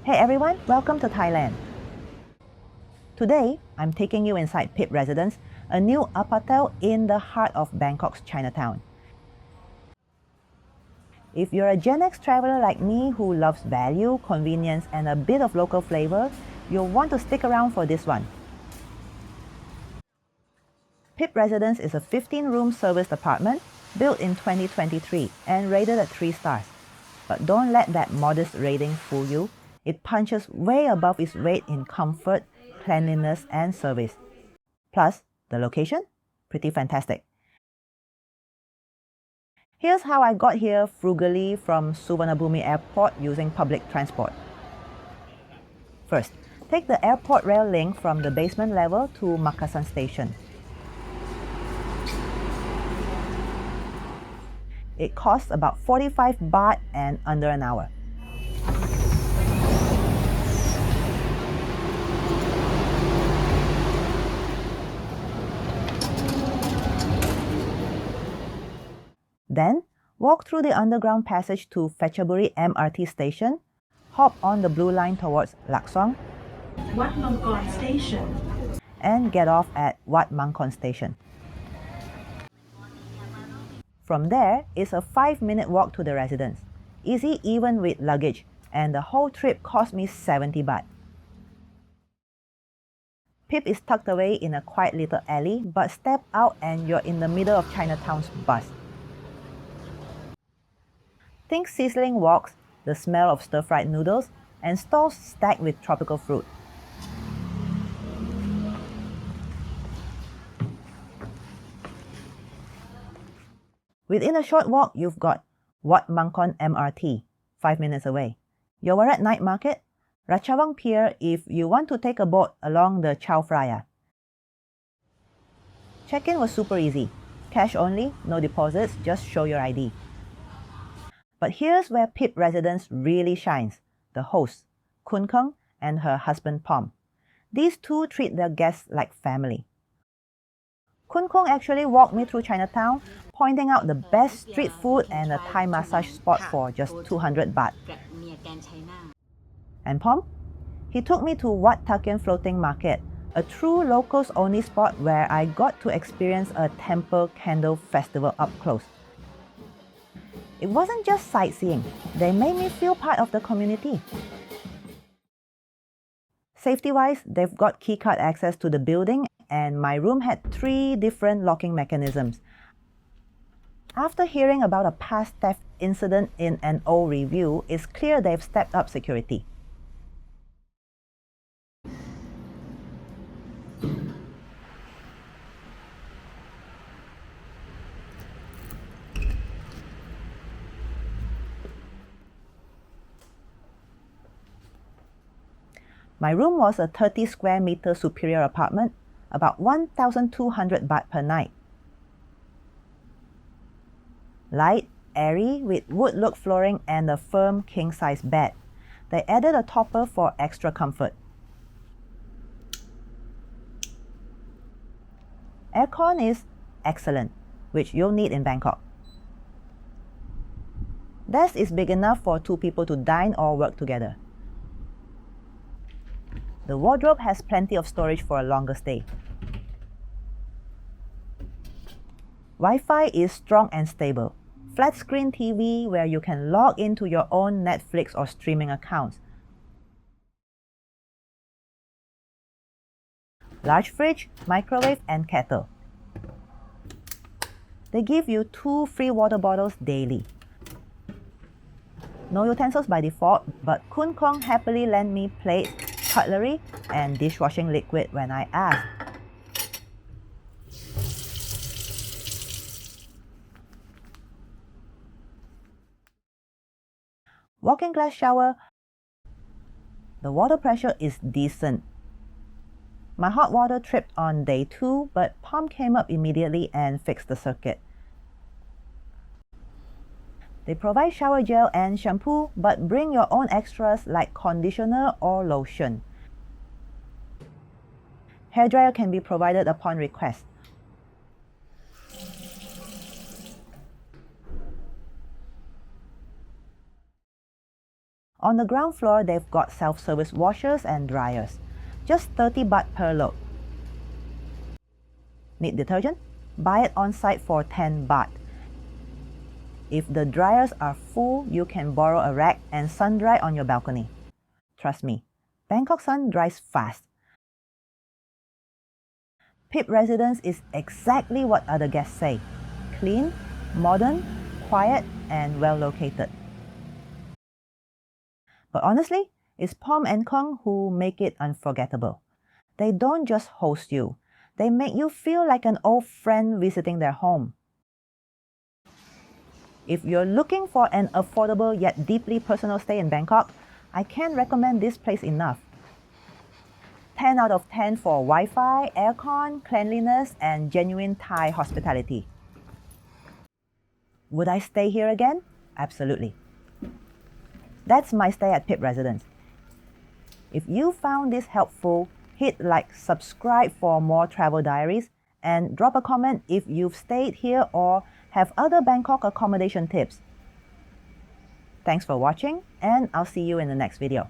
Hey everyone, welcome to Thailand. Today, I'm taking you inside Pipp Residence, a new aparthotel in the heart of Bangkok's Chinatown. If you're a Gen X traveler like me who loves value, convenience, and a bit of local flavor, you'll want to stick around for this one. Pipp Residence is a 15-room serviced apartment built in 2023 and rated at 3 stars. But don't let that modest rating fool you. It punches way above its weight in comfort, cleanliness, and service. Plus, the location? Pretty fantastic. Here's how I got here frugally from Suvarnabhumi Airport using public transport. First, take the airport rail link from the basement level to Mangkon station. It costs about 45 baht and under an hour. Then, walk through the underground passage to Phetchaburi MRT station, hop on the blue line towards Laksong, Wat Mangkon station, and get off at Wat Mangkon station. From there, it's a 5-minute walk to the residence. Easy even with luggage, and the whole trip cost me 70 baht. Pipp is tucked away in a quiet little alley, but step out and you're in the middle of Chinatown's buzz. Think sizzling woks, the smell of stir-fried noodles, and stalls stacked with tropical fruit. Within a short walk, you've got Wat Mangkon MRT, 5 minutes away, Yaowarat Night Market, Ratchabang Pier if you want to take a boat along the Chao Phraya. Check-in was super easy. Cash only, no deposits, just show your ID. But here's where Pipp Residence really shines. The hosts, Khun Kung and her husband Pom. These two treat their guests like family. Khun Kung actually walked me through Chinatown, pointing out the best street food and a Thai massage spot for just 200 baht. And Pom? He took me to Wat Takian Floating Market, a true locals-only spot where I got to experience a temple candle festival up close. It wasn't just sightseeing, they made me feel part of the community. Safety-wise, they've got keycard access to the building and my room had 3 different locking mechanisms. After hearing about a past theft incident in an old review, it's clear they've stepped up security. My room was a 30 square meter superior apartment, about 1,200 baht per night. Light, airy, with wood-look flooring and a firm king-size bed. They added a topper for extra comfort. Aircon is excellent, which you'll need in Bangkok. Desk is big enough for 2 people to dine or work together. The wardrobe has plenty of storage for a longer stay. Wi-Fi is strong and stable. Flat screen TV where you can log into your own Netflix or streaming accounts. Large fridge, microwave and kettle. They give you 2 free water bottles daily. No utensils by default, but Khun Kung happily lent me plates, cutlery, and dishwashing liquid when I asked. Walk-in glass shower. The water pressure is decent. My hot water tripped on day 2, but Pom came up immediately and fixed the circuit. They provide shower gel and shampoo, but bring your own extras like conditioner or lotion. Hairdryer can be provided upon request. On the ground floor, they've got self-service washers and dryers. Just 30 baht per load. Need detergent? Buy it on site for 10 baht. If the dryers are full, you can borrow a rack and sun dry on your balcony. Trust me, Bangkok sun dries fast. Pipp Residence is exactly what other guests say. Clean, modern, quiet, and well located. But honestly, it's Pom and Kung who make it unforgettable. They don't just host you, they make you feel like an old friend visiting their home. If you're looking for an affordable yet deeply personal stay in Bangkok, I can't recommend this place enough. 10 out of 10 for Wi-Fi, aircon, cleanliness, and genuine Thai hospitality. Would I stay here again? Absolutely. That's my stay at Pipp Residence. If you found this helpful, hit like, subscribe for more travel diaries, and drop a comment if you've stayed here or have other Bangkok accommodation tips. Thanks for watching, and I'll see you in the next video.